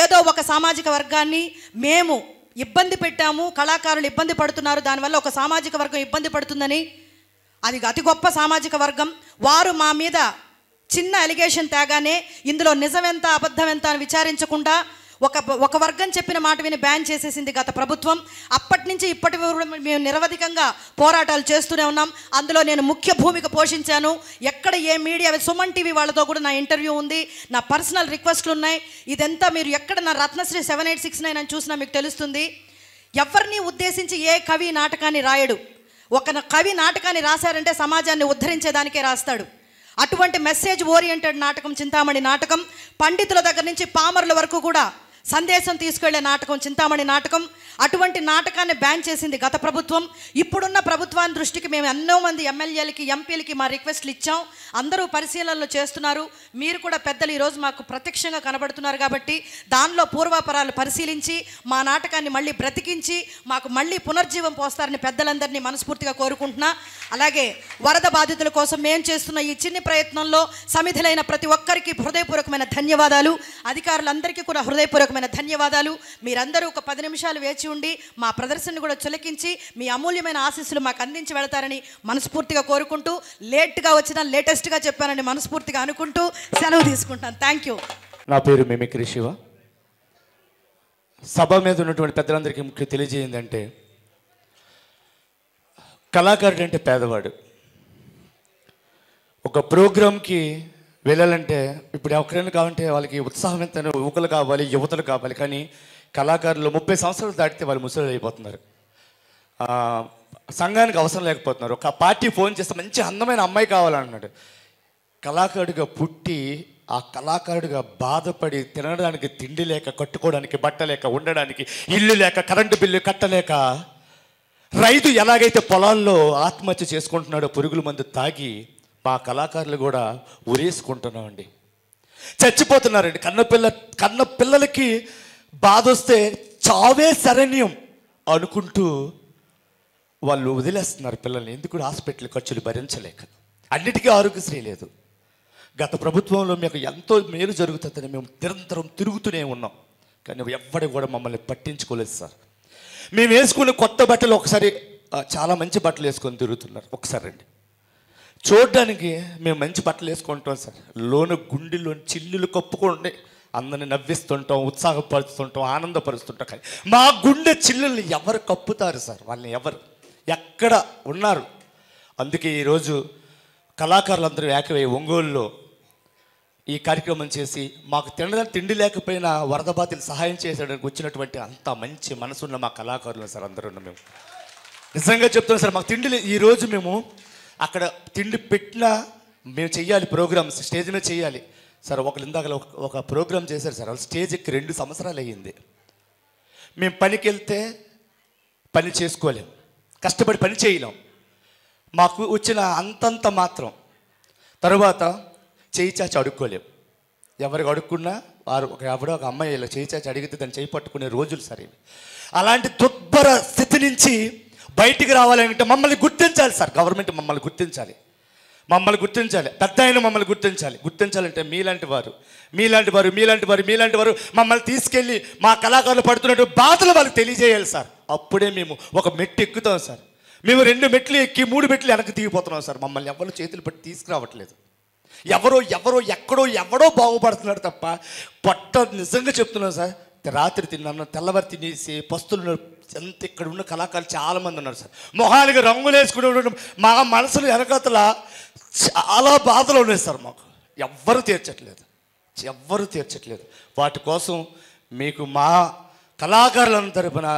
ఏదో ఒక సామాజిక వర్గాన్ని మేము ఇబ్బంది పెట్టాము, కళాకారులు ఇబ్బంది పడుతున్నారు, దానివల్ల ఒక సామాజిక వర్గం ఇబ్బంది పడుతుందని. అది అతి గొప్ప సామాజిక వర్గం. వారు మా మీద చిన్న అలిగేషన్ తేగానే ఇందులో నిజమెంత అబద్ధం ఎంత అని విచారించకుండా ఒక వర్గం చెప్పిన మాట విని బ్యాన్ చేసేసింది గత ప్రభుత్వం. అప్పటి నుంచి ఇప్పటి వరకు మేము నిరవధికంగా పోరాటాలు చేస్తూనే ఉన్నాం. అందులో నేను ముఖ్య భూమిక పోషించాను. ఎక్కడ ఏ మీడియా, సుమన్ టీవీ వాళ్ళతో కూడా నా ఇంటర్వ్యూ ఉంది, నా పర్సనల్ రిక్వెస్ట్లు ఉన్నాయి. ఇదంతా మీరు ఎక్కడ నా రత్నశ్రీ 7869 అని చూసినా మీకు తెలుస్తుంది. ఎవరిని ఉద్దేశించి ఏ కవి నాటకాన్ని రాయడు. ఒక కవి నాటకాన్ని రాశారంటే సమాజాన్ని ఉద్ధరించేదానికే రాస్తాడు. అటువంటి మెసేజ్ ఓరియంటెడ్ నాటకం చింతామణి నాటకం. పండితుల దగ్గర నుంచి పామరుల వరకు కూడా సందేశం తీసుకెళ్లే నాటకం చింతామణి నాటకం. అటువంటి నాటకాన్ని బ్యాన్ చేసింది గత ప్రభుత్వం. ఇప్పుడున్న ప్రభుత్వాన్ని దృష్టికి మేము ఎన్నో మంది ఎమ్మెల్యేలకి, ఎంపీలకి మా రిక్వెస్ట్లు ఇచ్చాం. అందరూ పరిశీలనలు చేస్తున్నారు. మీరు కూడా పెద్దలు ఈరోజు మాకు ప్రత్యక్షంగా కనబడుతున్నారు కాబట్టి దానిలో పూర్వాపరాలు పరిశీలించి మా నాటకాన్ని మళ్ళీ బ్రతికించి మాకు మళ్ళీ పునర్జీవం పోస్తారని పెద్దలందరినీ మనస్ఫూర్తిగా కోరుకుంటున్నా. అలాగే వరద బాధితుల కోసం మేము చేస్తున్న ఈ చిన్ని ప్రయత్నంలో సమిధులైన ప్రతి ఒక్కరికి హృదయపూర్వకమైన ధన్యవాదాలు. అధికారులందరికీ కూడా హృదయపూర్వకమైన ధన్యవాదాలు. మీరందరూ ఒక 10 నిమిషాలు వేచి ఉండి మా ప్రదర్శనను కూడా చులకించి మీ అమూల్యమైన ఆశీస్సులు మాకు అందించి వెళతారని మనస్ఫూర్తిగా కోరుకుంటూ, లేట్గా వచ్చినా లేటెస్ట్గా చెప్పానని మనస్ఫూర్తిగా అనుకుంటూ సెలవు తీసుకుంటాను. Thank you. నా పేరు మిమిక్రీ శివ. సభ మీద ఉన్నటువంటి పెద్దలందరికీ ముఖ్యం తెలియజేయిందంటే, కళాకారుడు అంటే పేదవాడు. ఒక ప్రోగ్రామ్కి వెళ్ళాలంటే ఇప్పుడు ఎవరికైనా కావాలంటే వాళ్ళకి ఉత్సాహం ఎంత యువకులు కావాలి, యువతలు కావాలి. కానీ కళాకారులు 30 సంవత్సరాలు దాటితే వాళ్ళు ముసలి అయిపోతున్నారు. సంఘానికి అవసరం లేకపోతున్నారు. ఒక పార్టీ ఫోన్ చేస్తే మంచి అందమైన అమ్మాయి కావాలన్నాడు. కళాకారుడిగా పుట్టి ఆ కళాకారుడిగా బాధపడి తినడానికి తిండి లేక, కట్టుకోవడానికి బట్ట లేక, ఉండడానికి ఇల్లు లేక, కరెంటు బిల్లు కట్టలేక, రైతు ఎలాగైతే పొలాల్లో ఆత్మహత్య చేసుకుంటున్నాడో పురుగుల మందు తాగి, మా కళాకారులు కూడా ఉరేసుకుంటున్నామండి. చచ్చిపోతున్నారండి. కన్న పిల్లలకి బాధ వస్తే చావే శరణ్యం అనుకుంటూ వాళ్ళు వదిలేస్తున్నారు పిల్లల్ని. ఎందుకు? హాస్పిటల్ ఖర్చులు భరించలేక. అన్నిటికీ ఆరోగ్యశ్రీ లేదు. గత ప్రభుత్వంలో మీకు ఎంతో మేలు జరుగుతుందని మేము నిరంతరం తిరుగుతూనే ఉన్నాం. కానీ ఎవ్వడి కూడా మమ్మల్ని పట్టించుకోలేదు సార్. మేము వేసుకునే కొత్త బట్టలు ఒకసారి చాలా మంచి బట్టలు వేసుకొని తిరుగుతున్నారు. ఒకసారి రండి చూడడానికి. మేము మంచి బట్టలు వేసుకుంటాం సార్. లోన గుండెలో చిల్లులు కప్పుకోండి, అందరిని నవ్విస్తుంటాం, ఉత్సాహపరుస్తుంటాం, ఆనందపరుస్తుంటాం. కానీ మా గుండె చిల్లుల్ని ఎవరు కప్పుతారు సార్? వాళ్ళని ఎవరు ఎక్కడ ఉన్నారు? అందుకే ఈరోజు కళాకారులందరూ ఏకమై ఒంగోలులో ఈ కార్యక్రమం చేసి, మాకు తినడానికి తిండి లేకపోయినా వరద బాధితులు సహాయం చేసేయడానికి వచ్చినటువంటి అంత మంచి మనసున్న మా కళాకారులు సార్ అందరూ. మేము నిజంగా చెప్తున్నాం సార్, మాకు తిండి ఈరోజు మేము అక్కడ తిండి పెట్టినా మేము చెయ్యాలి, ప్రోగ్రామ్స్ స్టేజ్ మీద చెయ్యాలి సార్. ఒకళ్ళు ఇందాక ఒక ప్రోగ్రామ్ చేశారు సార్, వాళ్ళు స్టేజ్ ఎక్కి 2 సంవత్సరాలు అయ్యింది. మేము పనికి వెళ్తే పని చేసుకోలేం, కష్టపడి పని చేయలేం. మాకు వచ్చిన అంతంత మాత్రం తర్వాత చేయి చాచి అడుక్కోలేం. ఎవరికి అడుక్కున్నా వారు ఎవడో ఒక అమ్మాయి ఇలా చేయి చాచి అడిగితే దాన్ని చేయి పట్టుకునే రోజులు సరే. అలాంటి దుర్భర స్థితి నుంచి బయటికి రావాలంటే మమ్మల్ని గుర్తించాలి సార్. గవర్నమెంట్ మమ్మల్ని గుర్తించాలి, పెద్ద ఆయన మమ్మల్ని గుర్తించాలంటే మీలాంటి వారు మమ్మల్ని తీసుకెళ్ళి మా కళాకారులు పడుతున్నట్టు బాధలు వాళ్ళకి తెలియజేయాలి సార్. అప్పుడే మేము ఒక మెట్టు ఎక్కుతాం సార్. మేము 2 మెట్లు ఎక్కి 3 మెట్లు వెనక్కి దిగిపోతున్నాం సార్. మమ్మల్ని ఎవరు చేతులు పట్టి తీసుకురావట్లేదు. ఎవడో బాగుపడుతున్నాడు తప్ప నిజంగా చెప్తున్నాను సార్. రాత్రి తిన్నాను, తెల్లవారు తినేసి పస్తులు ఎంత ఇక్కడ ఉన్న కళాకారులు చాలామంది ఉన్నారు సార్. మొహానికి రంగులు వేసుకునే మా మనసులు వెనకతల చాలా బాధలు ఉన్నాయి సార్. మాకు ఎవ్వరు తీర్చట్లేదు. వాటి కోసం మీకు మా కళాకారులందరి తరపున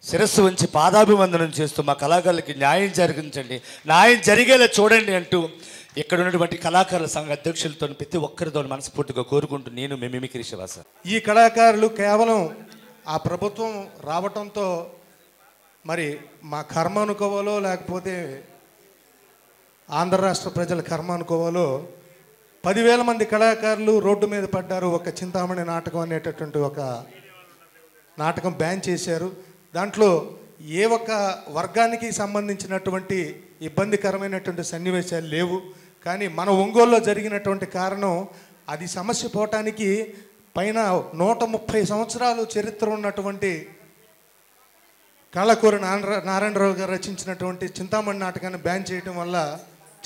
శిరస్సు వంచి పాదాభివందనం చేస్తూ మా కళాకారులకి న్యాయం జరిగేలా చూడండి అంటూ ఇక్కడ ఉన్నటువంటి కళాకారుల సంఘ అధ్యక్షులతో ప్రతి ఒక్కరితో మనస్ఫూర్తిగా కోరుకుంటూ నేను మిమిక్రీ శివాస. ఈ కళాకారులు కేవలం ఆ ప్రభుత్వం రావటంతో మరి మా కర్మ అనుకోవాలో లేకపోతే ఆంధ్ర రాష్ట్ర ప్రజల కర్మ అనుకోవాలో 10,000 మంది కళాకారులు రోడ్డు మీద పడ్డారు. ఒక చింతామణి నాటకం అనేటటువంటి ఒక నాటకం బ్యాన్ చేశారు. దాంట్లో ఏ ఒక్క వర్గానికి సంబంధించినటువంటి ఇబ్బందికరమైనటువంటి సన్నివేశాలు లేవు. కానీ మన ఒంగోలులో జరిగినటువంటి కారణం అది సమస్య పోవటానికి పైన 130 సంవత్సరాలు చరిత్ర ఉన్నటువంటి కాళ్ళకూరి నారాయణరావు గారు రచించినటువంటి చింతామణి నాటకాన్ని బ్యాన్ చేయడం వల్ల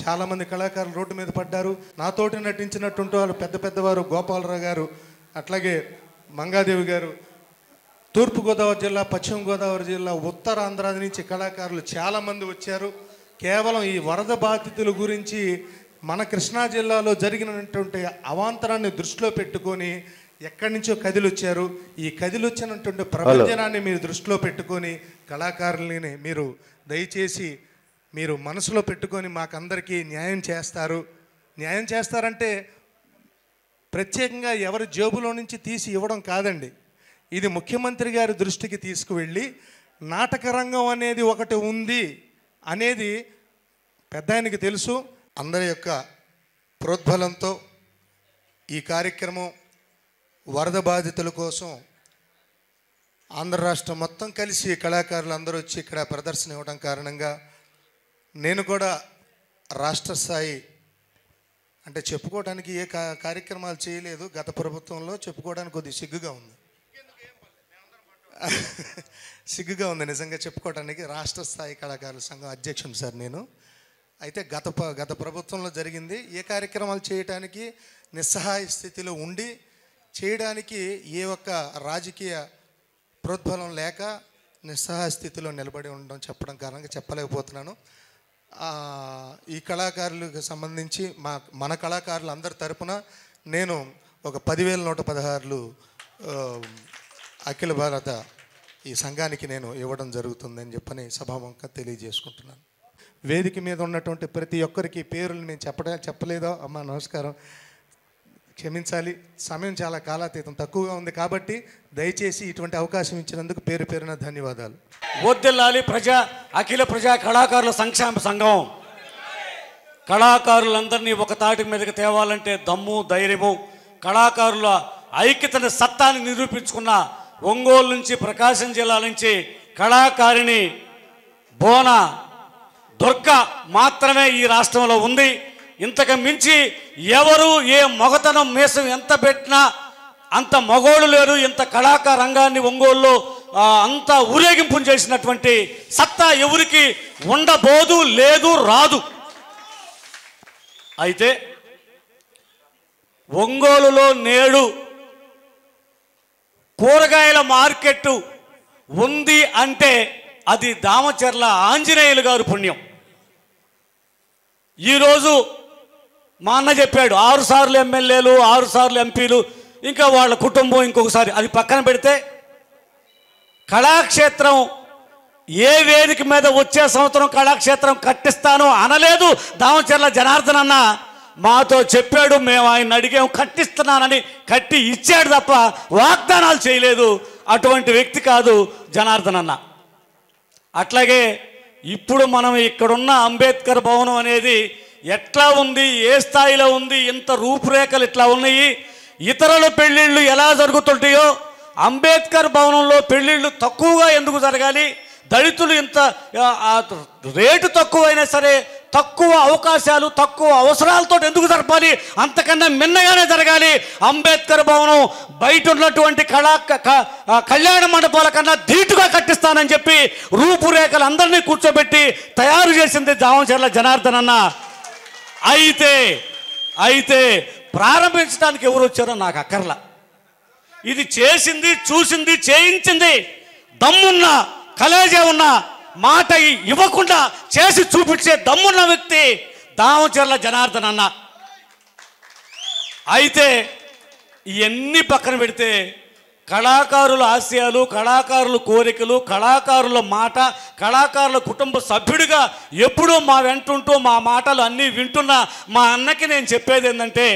చాలామంది కళాకారులు రోడ్డు మీద పడ్డారు. నాతోటి నటించినటువంటి వాళ్ళు పెద్దవారు గోపాలరావు గారు, అట్లాగే మంగాదేవి గారు, తూర్పుగోదావరి జిల్లా, పశ్చిమ గోదావరి జిల్లా, ఉత్తరాంధ్ర నుంచి కళాకారులు చాలామంది వచ్చారు. కేవలం ఈ వరద బాధితుల గురించి మన కృష్ణా జిల్లాలో జరిగినటువంటి అవాంతరాన్ని దృష్టిలో పెట్టుకొని ఎక్కడి నుంచో కదిలొచ్చారు. ఈ కదిలొచ్చినటువంటి ప్రపంచనాన్ని మీరు దృష్టిలో పెట్టుకొని కళాకారులని మీరు దయచేసి మీరు మనసులో పెట్టుకొని మాకందరికీ న్యాయం చేస్తారంటే ప్రత్యేకంగా ఎవరి జేబులో నుంచి తీసి ఇవ్వడం కాదండి. ఇది ముఖ్యమంత్రి గారి దృష్టికి తీసుకువెళ్ళి నాటక రంగం అనేది ఒకటి ఉంది అనేది పెద్ద ఆయనకి తెలుసు. అందరి యొక్క ప్రోద్బలంతో ఈ కార్యక్రమం వరద బాధితుల కోసం ఆంధ్ర రాష్ట్రం మొత్తం కలిసి కళాకారులు అందరూ వచ్చి ఇక్కడ ప్రదర్శన ఇవ్వడం కారణంగా నేను కూడా రాష్ట్ర స్థాయి అంటే చెప్పుకోవడానికి ఏ కార్యక్రమాలు చేయలేదు గత ప్రభుత్వంలో. చెప్పుకోవడానికి కొద్దిగా సిగ్గుగా ఉంది నిజంగా చెప్పుకోవడానికి. రాష్ట్ర స్థాయి కళాకారుల సంఘం అధ్యక్షుడు సార్ నేను. అయితే గత ప్రభుత్వంలో జరిగింది. ఏ కార్యక్రమాలు చేయడానికి నిస్సహాయ స్థితిలో ఉండి చేయడానికి ఏ ఒక్క రాజకీయ ప్రోద్బలం లేక నిస్సహాయ స్థితిలో నిలబడి ఉండడం చెప్పడం కారణంగా చెప్పలేకపోతున్నాను. ఈ కళాకారులకు సంబంధించి మన కళాకారులు అందరి తరపున నేను ఒక 10,116 అఖిల భారత ఈ సంఘానికి నేను ఇవ్వడం జరుగుతుందని చెప్పని సభాముఖంగా తెలియజేసుకుంటున్నాను. వేదిక మీద ఉన్నటువంటి ప్రతి ఒక్కరికి పేర్లు నేను చెప్పలేదో అమ్మ నమస్కారం, క్షమించాలి. సమయం చాలా కాలాతీతం తక్కువగా ఉంది కాబట్టి దయచేసి ఇటువంటి అవకాశం ఇచ్చినందుకు పేరు పేరున ధన్యవాదాలు. వద్దెల్లాలి అఖిల ప్రజా కళాకారుల సంక్షేమ సంఘం కళాకారులందరినీ ఒక తాటి మీదకి తేవాలంటే దమ్ము ధైర్యము, కళాకారుల ఐక్యతని సత్తాన్ని నిరూపించుకున్న ఒంగోలు నుంచి ప్రకాశం జిల్లా నుంచి కళాకారిణి బోన దుర్గ మాత్రమే ఈ రాష్ట్రంలో ఉంది. ఇంతకు మించి ఎవరు ఏ మగతనం మీసం ఎంత పెట్టినా అంత మగోళ్ళు లేరు. ఇంత కళాకార రంగాన్ని ఒంగోలులో అంత ఊరేగింపు చేసినటువంటి సత్తా ఎవరికి ఉండబోదు, లేదు, రాదు. అయితే ఒంగోలులో నేడు కూరగాయల మార్కెట్ ఉంది అంటే అది దామచర్ల ఆంజనేయులు గారు పుణ్యం. ఈరోజు మా అన్న చెప్పాడు 6 సార్లు ఎమ్మెల్యేలు, 6 సార్లు ఎంపీలు, ఇంకా వాళ్ళ కుటుంబం ఇంకొకసారి, అది పక్కన పెడితే కళాక్షేత్రం ఏ వేదిక మీద వచ్చే సంవత్సరం కళాక్షేత్రం కట్టిస్తాను అనలేదు దామచర్ల జనార్దన్ అన్న. మాతో చెప్పాడు, మేము ఆయన అడిగాము, కట్టిస్తున్నానని కట్టి ఇచ్చాడు తప్ప వాగ్దానాలు చేయలేదు. అటువంటి వ్యక్తి కాదు జనార్దన్ అన్న. అట్లాగే ఇప్పుడు మనం ఇక్కడున్న అంబేద్కర్ భవనం అనేది ఎట్లా ఉంది, ఏ స్థాయిలో ఉంది, ఇంత రూపురేఖలు ఇట్లా ఉన్నాయి. ఇతరుల పెళ్ళిళ్ళు ఎలా జరుగుతుంటాయో అంబేద్కర్ భవనంలో పెళ్ళిళ్ళు తక్కువగా ఎందుకు జరగాలి? దళితులు ఇంత రేటు తక్కువైనా సరే తక్కువ అవకాశాలు తక్కువ అవసరాలతో ఎందుకు జరపాలి? అంతకన్నా మిన్నగానే జరగాలి. అంబేద్కర్ భవనం బయట ఉన్నటువంటి కళ్యాణ మండపాల కన్నా ధీటుగా కట్టిస్తానని చెప్పి రూపురేఖలు అందరినీ కూర్చోబెట్టి తయారు చేసింది దామచర్ల జనార్దన్ అన్న. అయితే ప్రారంభించడానికి ఎవరు వచ్చారో నాకు అక్కర్లా. ఇది చేసింది, చూసింది, చేయించింది దమ్మున్న కలేజే ఉన్న మాట ఇవ్వకుండా చేసి చూపించే దమ్మున్న వ్యక్తి దామచర్ల జనార్దన్ అన్న. అయితే ఇవన్నీ పక్కన పెడితే కళాకారుల ఆశయాలు, కళాకారుల కోరికలు, కళాకారుల మాట, కళాకారుల కుటుంబ సభ్యుడిగా ఎప్పుడూ మా వెంటుంటూ మా మాటలు అన్నీ వింటున్న మా అన్నకి నేను చెప్పేది ఏంటంటే,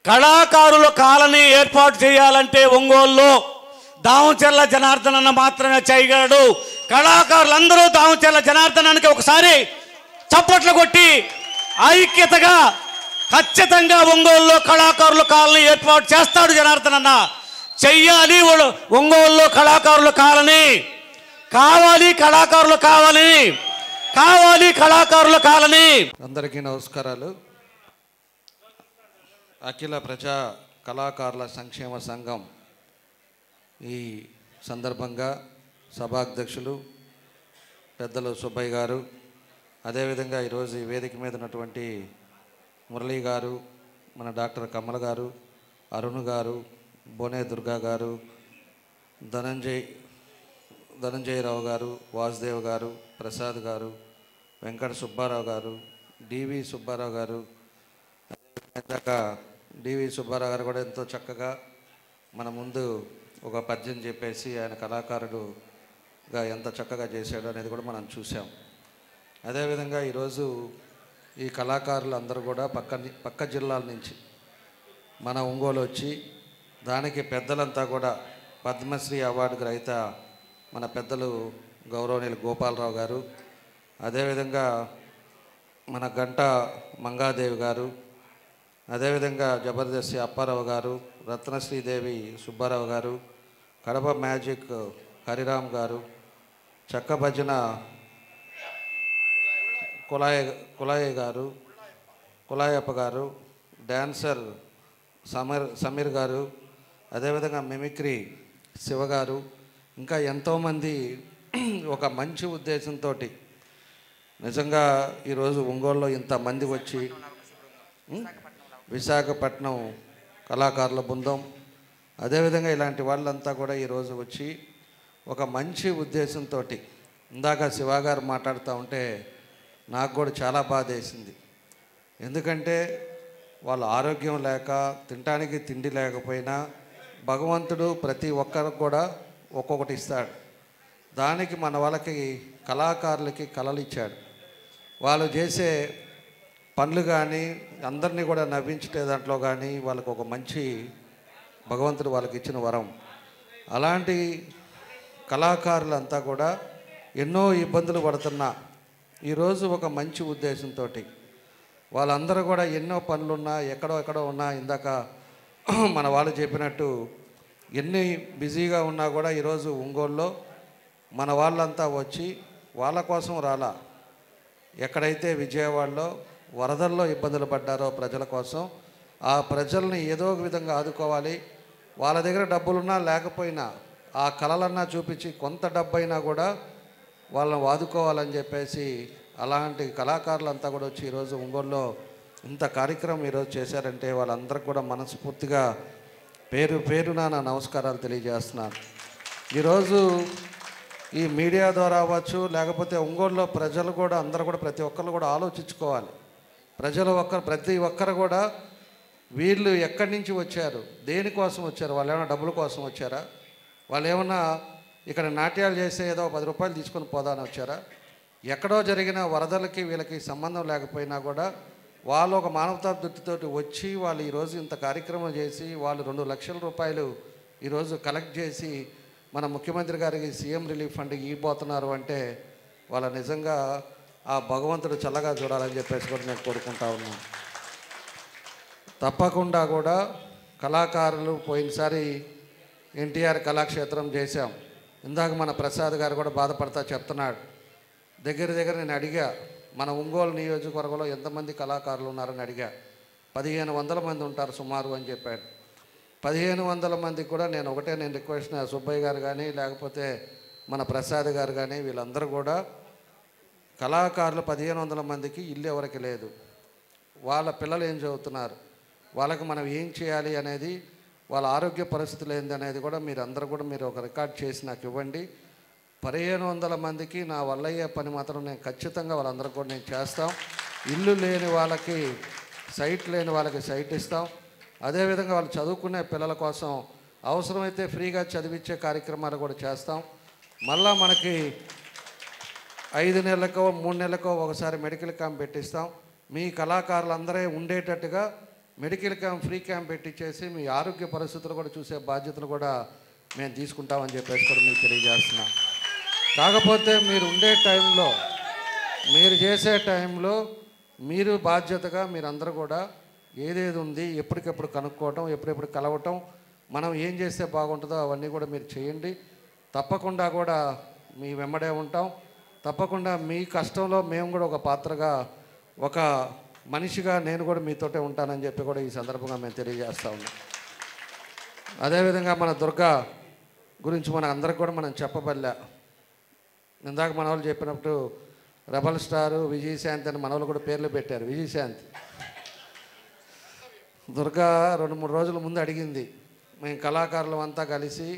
కళాకారుల కాలనీ ఏర్పాటు చేయాలంటే ఒంగోలులో దామచర్ల జనార్దన్ అన్న మాత్రమే చేయగలడు. కళాకారులందరూ దామచర్ల జనార్దన్ అన్నకి ఒకసారి చప్పట్లు కొట్టి ఐక్యతగా ఖచ్చితంగా ఒంగోలులో కళాకారుల కాలనీ ఏర్పాటు చేస్తాడు జనార్దన్ అన్న. చెయ్యాలి. ఒంగోలులో కళాకారుల కాలనీ కావాలి, కళాకారులు కావాలి, కళాకారుల కాలనీ. అందరికీ నమస్కారాలు. అఖిల ప్రజా కళాకారుల సంక్షేమ సంఘం ఈ సందర్భంగా సభాధ్యక్షులు పెద్దలు సుబ్బయ్య గారు, అదేవిధంగా ఈరోజు ఈ వేదిక మీద ఉన్నటువంటి మురళీ గారు, మన డాక్టర్ కమల గారు, అరుణ్ గారు, బోనే దుర్గా గారు, ధనంజయరావు గారు, వాసుదేవ్ గారు, ప్రసాద్ గారు, వెంకట సుబ్బారావు గారు, డివి సుబ్బారావు గారు, ఇందాక డివి సుబ్బారావు గారు కూడా ఎంతో చక్కగా మన ముందు ఒక పద్యం చెప్పేసి ఆయన కళాకారుడుగా ఎంత చక్కగా చేశాడు అనేది కూడా మనం చూసాం. అదేవిధంగా ఈరోజు ఈ కళాకారులు అందరూ కూడా పక్క జిల్లాల నుంచి మన ఒంగోలు వచ్చి దానికి పెద్దలంతా కూడా పద్మశ్రీ అవార్డు గ్రహీత మన పెద్దలు గౌరవనీయులు గోపాలరావు గారు, అదేవిధంగా మన గంట మంగాదేవి గారు, అదేవిధంగా జబర్దస్తి అప్పారావు గారు, రత్నశ్రీదేవి సుబ్బారావు గారు, కడప మ్యాజిక్ హరిరామ్ గారు, చెక్క భజన కులాయ గారు, కులాయప్ప గారు, డాన్సర్ సమీర్ గారు, అదేవిధంగా మిమిక్రీ శివగారు, ఇంకా ఎంతోమంది ఒక మంచి ఉద్దేశంతో నిజంగా ఈరోజు ఒంగోలులో ఇంతమంది వచ్చి విశాఖపట్నం కళాకారుల బృందం, అదేవిధంగా ఇలాంటి వాళ్ళంతా కూడా ఈరోజు వచ్చి ఒక మంచి ఉద్దేశంతో ఇందాక శివగారు మాట్లాడుతూ ఉంటే నాకు కూడా చాలా బాధ వేసింది. ఎందుకంటే వాళ్ళ ఆరోగ్యం లేక తినడానికి తిండి లేకపోయినా భగవంతుడు ప్రతి ఒక్కరికి కూడా ఒక్కొక్కటి ఇస్తాడు. దానికి మన వాళ్ళకి కళాకారులకి కళలు ఇచ్చాడు. వాళ్ళు చేసే పనులు కానీ అందరినీ కూడా నవ్వించే దాంట్లో కానీ వాళ్ళకు ఒక మంచి భగవంతుడు వాళ్ళకి ఇచ్చిన వరం. అలాంటి కళాకారులంతా కూడా ఎన్నో ఇబ్బందులు పడుతున్నా ఈరోజు ఒక మంచి ఉద్దేశంతో వాళ్ళందరూ కూడా ఎన్నో పనులున్నా ఎక్కడో ఉన్నా ఇందాక మన వాళ్ళు చెప్పినట్టు ఎన్ని బిజీగా ఉన్నా కూడా ఈరోజు ఒంగోలులో మన వాళ్ళంతా వచ్చి వాళ్ళ కోసం రాలా. ఎక్కడైతే విజయవాడలో వరదల్లో ఇబ్బందులు పడ్డారో ప్రజల కోసం ఆ ప్రజల్ని ఏదో ఒక విధంగా ఆదుకోవాలి. వాళ్ళ దగ్గర డబ్బులున్నా లేకపోయినా ఆ కళలన్నా చూపించి కొంత డబ్బైనా కూడా వాళ్ళని ఆదుకోవాలని చెప్పేసి అలాంటి కళాకారులంతా కూడా వచ్చి ఈరోజు ఒంగోలులో ఇంత కార్యక్రమం ఈరోజు చేశారంటే వాళ్ళందరికీ కూడా మనస్ఫూర్తిగా పేరున నా నమస్కారాలు తెలియజేస్తున్నాను. ఈరోజు ఈ మీడియా ద్వారా అవ్వచ్చు, లేకపోతే ఒంగోలులో ప్రజలు కూడా అందరూ కూడా ప్రతి ఒక్కరు కూడా ఆలోచించుకోవాలి. ప్రతి ఒక్కరు కూడా వీళ్ళు ఎక్కడి నుంచి వచ్చారు, దేనికోసం వచ్చారు, వాళ్ళు ఏమైనా డబ్బుల కోసం వచ్చారా, వాళ్ళు ఏమన్నా ఇక్కడ నాట్యాలు చేసే ఏదో 10 రూపాయలు తీసుకొని పోదాని వచ్చారా, ఎక్కడో జరిగిన వరదలకి వీళ్ళకి సంబంధం లేకపోయినా కూడా వాళ్ళు ఒక మానవతా దృష్టితోటి వచ్చి వాళ్ళు ఈరోజు ఇంత కార్యక్రమం చేసి వాళ్ళు 2 లక్షల రూపాయలు ఈరోజు కలెక్ట్ చేసి మన ముఖ్యమంత్రి గారికి సీఎం రిలీఫ్ ఫండ్కి ఇవ్వబోతున్నారు అంటే వాళ్ళ నిజంగా ఆ భగవంతుడు చల్లగా చూడాలని చెప్పేసి కూడా నేను కోరుకుంటా ఉన్నాను. తప్పకుండా కూడా కళాకారులు పోయినసారి ఎన్టీఆర్ కళాక్షేత్రం చేశాం. ఇందాక మన ప్రసాద్ గారు కూడా బాధపడతా చెప్తున్నాడు. దగ్గర నేను అడిగా మన ఒంగోలు నియోజకవర్గంలో ఎంతమంది కళాకారులు ఉన్నారని అడిగా. 1500 మంది ఉంటారు సుమారు అని చెప్పాడు. 1500 మందికి కూడా నేను రిక్వెస్ట్ సుబ్బయ్య గారు కానీ లేకపోతే మన ప్రసాద్ గారు కానీ వీళ్ళందరూ కూడా కళాకారులు 1500 మందికి ఇల్లు ఎవరికి లేదు. వాళ్ళ పిల్లలు ఏం చదువుతున్నారు, వాళ్ళకి మనం ఏం చేయాలి అనేది, వాళ్ళ ఆరోగ్య పరిస్థితులు ఏంది అనేది కూడా మీరు ఒక రికార్డ్ చేసి నాకు ఇవ్వండి. 1500 మందికి నా వల్ల అయ్యే పని మాత్రం నేను ఖచ్చితంగా వాళ్ళందరికీ కూడా నేను చేస్తాం. ఇల్లు లేని వాళ్ళకి సైట్ లేని వాళ్ళకి సైట్ ఇస్తాం. అదేవిధంగా వాళ్ళు చదువుకునే పిల్లల కోసం అవసరమైతే ఫ్రీగా చదివించే కార్యక్రమాలు కూడా చేస్తాం. మళ్ళా మనకి 5 నెలలకో 3 నెలలకో ఒకసారి మెడికల్ క్యాంప్ పెట్టిస్తాం. మీ కళాకారులందరూ ఉండేటట్టుగా మెడికల్ క్యాంప్ ఫ్రీ క్యాంప్ పెట్టించేసి మీ ఆరోగ్య పరిస్థితులు కూడా చూసే బాధ్యతలు కూడా మేము తీసుకుంటామని చెప్పేసి కూడా మీకు తెలియజేస్తున్నాం. కాకపోతే మీరు ఉండే టైంలో మీరు చేసే టైంలో మీరు బాధ్యతగా మీరందరూ కూడా ఏదేది ఉంది ఎప్పటికెప్పుడు కనుక్కోవటం, ఎప్పుడెప్పుడు కలవటం, మనం ఏం చేస్తే బాగుంటుందో అవన్నీ కూడా మీరు చేయండి. తప్పకుండా కూడా మీ వెంబడే ఉంటాం. తప్పకుండా మీ కష్టంలో మేము కూడా ఒక పాత్రగా ఒక మనిషిగా నేను కూడా మీతోటే ఉంటానని చెప్పి కూడా ఈ సందర్భంగా మేము తెలియజేస్తా ఉన్నాం. అదేవిధంగా మన దుర్గా గురించి మన అందరికి కూడా మనం చెప్పబల్లా. ఇందాక మన వాళ్ళు చెప్పినప్పుడు రెబల్ స్టారు విజయశాంతి అని మన వాళ్ళు కూడా పేర్లు పెట్టారు. విజయశాంతి దుర్గా 2-3 రోజుల ముందు అడిగింది, మేము కళాకారులం అంతా కలిసి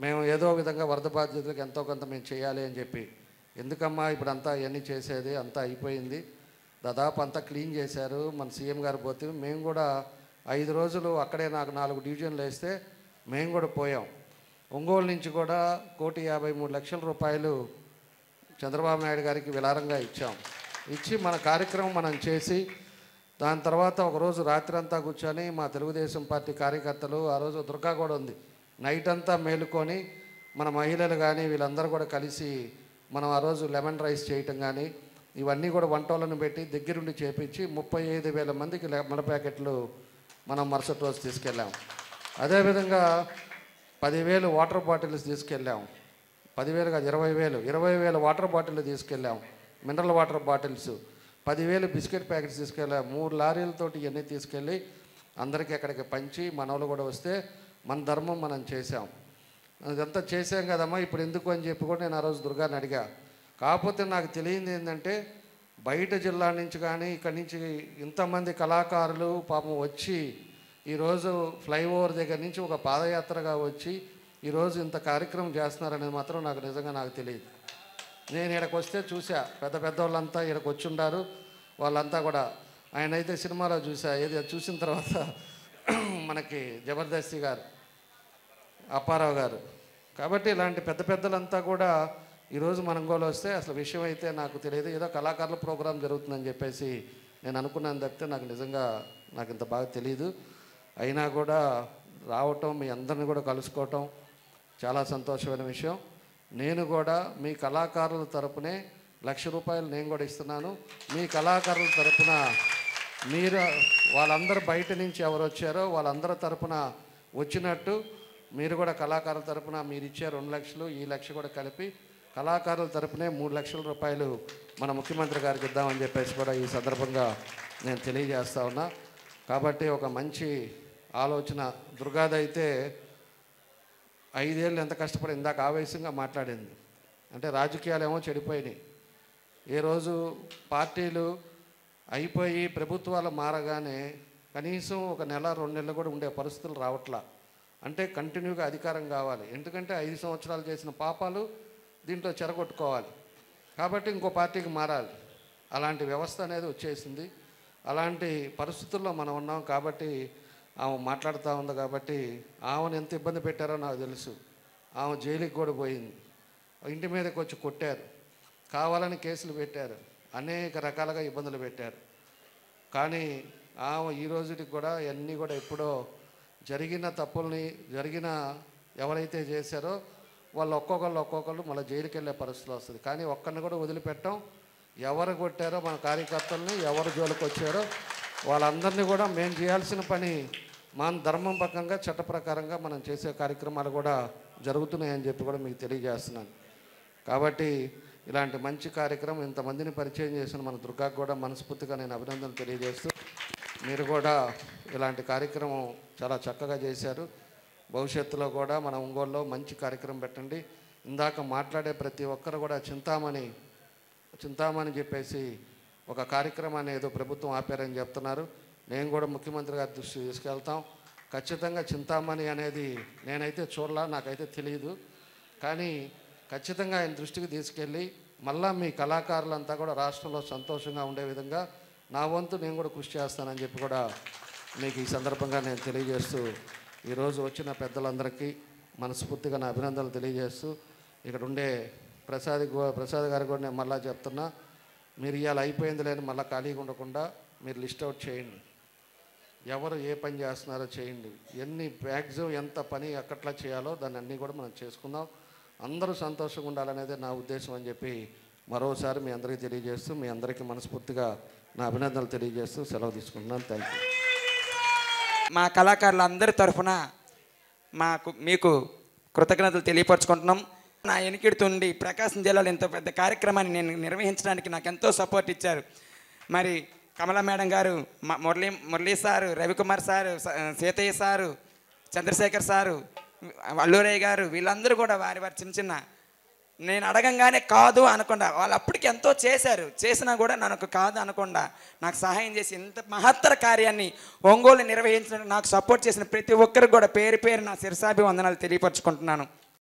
మేము ఏదో విధంగా వరద బాధ్యతలకు ఎంతో కొంత మేము చేయాలి అని చెప్పి. ఎందుకమ్మా ఇప్పుడు అంతా ఇవన్నీ చేసేది అంతా అయిపోయింది, దాదాపు అంతా క్లీన్ చేశారు, మన సీఎం గారు పోతే మేము కూడా 5 రోజులు అక్కడే నాకు 4 డివిజన్లు వేస్తే మేము కూడా పోయాం. ఒంగోలు నుంచి కూడా 1,53,00,000 రూపాయలు చంద్రబాబు నాయుడు గారికి విలారంగా ఇచ్చి మన కార్యక్రమం మనం చేసి దాని తర్వాత ఒకరోజు రాత్రి అంతా కూర్చొని మా తెలుగుదేశం పార్టీ కార్యకర్తలు, ఆ రోజు దుర్గా కూడా ఉంది, నైట్ అంతా మేలుకొని మన మహిళలు కానీ వీళ్ళందరూ కూడా కలిసి మనం ఆ రోజు లెమన్ రైస్ చేయటం కానీ ఇవన్నీ కూడా వంటలను పెట్టి దగ్గరుండి చేపించి 35,000 మందికి లెమన్ ప్యాకెట్లు మనం మరుసటి రోజు తీసుకెళ్ళాం. అదేవిధంగా 10,000 వాటర్ బాటిల్స్ తీసుకెళ్ళాం. 10,000 కాదు 20,000 వాటర్ బాటిల్ తీసుకెళ్ళాం. Mineral water bottles 10,000 biscuit packets తీసుకెళ్ళాం. 3 లారీలతోటి ఇవన్నీ తీసుకెళ్ళి అందరికీ ఎక్కడికి పంచి మనోళ్ళు కూడా వస్తే మన ధర్మం మనం చేసాం. అదంతా చేసాం కదమ్మా ఇప్పుడు ఎందుకు అని చెప్పి కూడా నేను ఆ రోజు దుర్గాని అడిగా. కాకపోతే నాకు తెలియంది ఏంటంటే బయట జిల్లా నుంచి కానీ ఇక్కడి నుంచి ఇంతమంది కళాకారులు పాపం వచ్చి ఈరోజు ఫ్లైఓవర్ దగ్గర నుంచి ఒక పాదయాత్రగా వచ్చి ఈరోజు ఇంత కార్యక్రమం చేస్తున్నారనేది మాత్రం నాకు తెలియదు. నేను ఇక్కడికి వస్తే చూసా, పెద్ద వాళ్ళంతా ఇక్కడికి వచ్చి ఉండారు. వాళ్ళంతా కూడా ఆయన అయితే సినిమాలో చూసా, ఏది చూసిన తర్వాత మనకి జబర్దస్తి గారు, అప్పారావు గారు. కాబట్టి ఇలాంటి పెద్దలంతా కూడా ఈరోజు మన ఒంగోలు వస్తే అసలు విషయం అయితే నాకు తెలియదు. ఏదో కళాకారుల ప్రోగ్రాం జరుగుతుందని చెప్పేసి నేను అనుకున్నాను తప్పితే నాకు ఇంత బాగా తెలియదు. అయినా కూడా రావటం, మీ అందరిని కూడా కలుసుకోవటం చాలా సంతోషమైన విషయం. నేను కూడా మీ కళాకారుల తరపునే ₹1,00,000 నేను కూడా ఇస్తున్నాను. మీ కళాకారుల తరపున మీరు వాళ్ళందరూ బయట నుంచి ఎవరు వచ్చారో వాళ్ళందరి తరపున వచ్చినట్టు మీరు కూడా కళాకారుల తరపున మీరు ఇచ్చే 2 లక్షలు, ఈ 1,00,000 కూడా కలిపి కళాకారుల తరపునే ₹3 లక్షల మన ముఖ్యమంత్రి గారికి ఇద్దామని చెప్పేసి కూడా ఈ సందర్భంగా నేను తెలియజేస్తా ఉన్నా. కాబట్టి ఒక మంచి ఆలోచన. దుర్గాది అయితే 5 ఏళ్ళు ఎంత కష్టపడి ఇందాక ఆవేశంగా మాట్లాడింది. అంటే రాజకీయాలు ఏమో చెడిపోయినాయి. ఏ రోజు పార్టీలు అయిపోయి ప్రభుత్వాలు మారగానే కనీసం 1 నెల 2 నెలలు కూడా ఉండే పరిస్థితులు రావట్లా. అంటే కంటిన్యూగా అధికారం కావాలి. ఎందుకంటే 5 సంవత్సరాలు చేసిన పాపాలు దీంట్లో చెరగొట్టుకోవాలి. కాబట్టి ఇంకో పార్టీకి మారాలి. అలాంటి వ్యవస్థ అనేది వచ్చేసింది. అలాంటి పరిస్థితుల్లో మనం ఉన్నాం. కాబట్టి ఆమె మాట్లాడుతూ ఉంది. కాబట్టి ఆమెను ఎంత ఇబ్బంది పెట్టారో నాకు తెలుసు. ఆమె జైలుకి కూడా పోయింది. ఇంటి మీదకి వచ్చి కొట్టారు, కావాలని కేసులు పెట్టారు, అనేక రకాలుగా ఇబ్బందులు పెట్టారు. కానీ ఆమె ఈ రోజుకి కూడా ఇవన్నీ కూడా ఎప్పుడో జరిగిన తప్పుల్ని ఎవరైతే చేశారో వాళ్ళు ఒక్కొక్కళ్ళు మళ్ళీ జైలుకి వెళ్ళే పరిస్థితులు వస్తుంది. కానీ ఒక్కరిని కూడా వదిలిపెట్టం. ఎవరు కొట్టారో మన కార్యకర్తల్ని, ఎవరు జోలికి వచ్చారో వాళ్ళందరినీ కూడా మేము చేయాల్సిన పని మన ధర్మం పక్కంగా చట్ట ప్రకారంగా మనం చేసే కార్యక్రమాలు కూడా జరుగుతున్నాయని చెప్పి కూడా మీకు తెలియజేస్తున్నాను. కాబట్టి ఇలాంటి మంచి కార్యక్రమం ఇంతమందిని పరిచయం చేసిన మన దుర్గాకు కూడా మనస్ఫూర్తిగా నేను అభినందనలు తెలియజేస్తూ, మీరు కూడా ఇలాంటి కార్యక్రమం చాలా చక్కగా చేశారు. భవిష్యత్తులో కూడా మన ఒంగోలులో మంచి కార్యక్రమం పెట్టండి. ఇందాక మాట్లాడే ప్రతి ఒక్కరు కూడా చింతామణి చెప్పేసి ఒక కార్యక్రమాన్ని ఏదో ప్రభుత్వం ఆపారని చెప్తున్నారు. నేను కూడా ముఖ్యమంత్రి గారి దృష్టికి తీసుకెళ్తాం. ఖచ్చితంగా చింతామణి అనేది నేనైతే చూడలా, నాకైతే తెలియదు. కానీ ఖచ్చితంగా ఆయన దృష్టికి తీసుకెళ్ళి మళ్ళా మీ కళాకారులంతా కూడా రాష్ట్రంలో సంతోషంగా ఉండే విధంగా నా వంతు నేను కూడా కృషి చేస్తానని చెప్పి కూడా మీకు ఈ సందర్భంగా నేను తెలియజేస్తూ, ఈరోజు వచ్చిన పెద్దలందరికీ మనస్ఫూర్తిగా నా అభినందనలు తెలియజేస్తూ, ఇక్కడ ఉండే ప్రసాద్ గారు కూడా నేను మళ్ళా చెప్తున్నా, మీరు ఇవాళ అయిపోయింది లేని మళ్ళీ ఖాళీగా ఉండకుండా మీరు లిస్ట్ అవుట్ చేయండి. ఎవరు ఏ పని చేస్తున్నారో చేయండి. మ్యాక్సిమం ఎంత పని ఎక్కట్లా చేయాలో దాన్ని అన్నీ కూడా మనం చేసుకుందాం. అందరూ సంతోషంగా ఉండాలనేదే నా ఉద్దేశం అని చెప్పి మరోసారి మీ అందరికీ తెలియజేస్తూ, మీ అందరికీ మనస్ఫూర్తిగా నా అభినందనలు తెలియజేస్తూ సెలవు తీసుకుంటున్నాను. Thank you. మా కళాకారులందరి తరఫున మీకు కృతజ్ఞతలు తెలియపరచుకుంటున్నాం. నా ఎనికిడుతుండి ప్రకాశం జిల్లాలో ఇంత పెద్ద కార్యక్రమాన్ని నేను నిర్వహించడానికి నాకు ఎంతో సపోర్ట్ ఇచ్చారు. మరి కమలా మేడం గారు, Murali sir, Ravikumar sir, Seethaiah sir, Chandrashekar sir, Alluraiah గారు, వీళ్ళందరూ కూడా వారి చిన్న నేను అడగంగానే కాదు అనకుండా వాళ్ళు అప్పటికి ఎంతో చేసినా కూడా నాకు కాదు అనకుండా నాకు సహాయం చేసి ఇంత మహత్తర కార్యాన్ని ఒంగోలు నిర్వహించడానికి నాకు సపోర్ట్ చేసిన ప్రతి ఒక్కరికి కూడా పేరు నా శిరసాభివందనాలు తెలియపరచుకుంటున్నాను.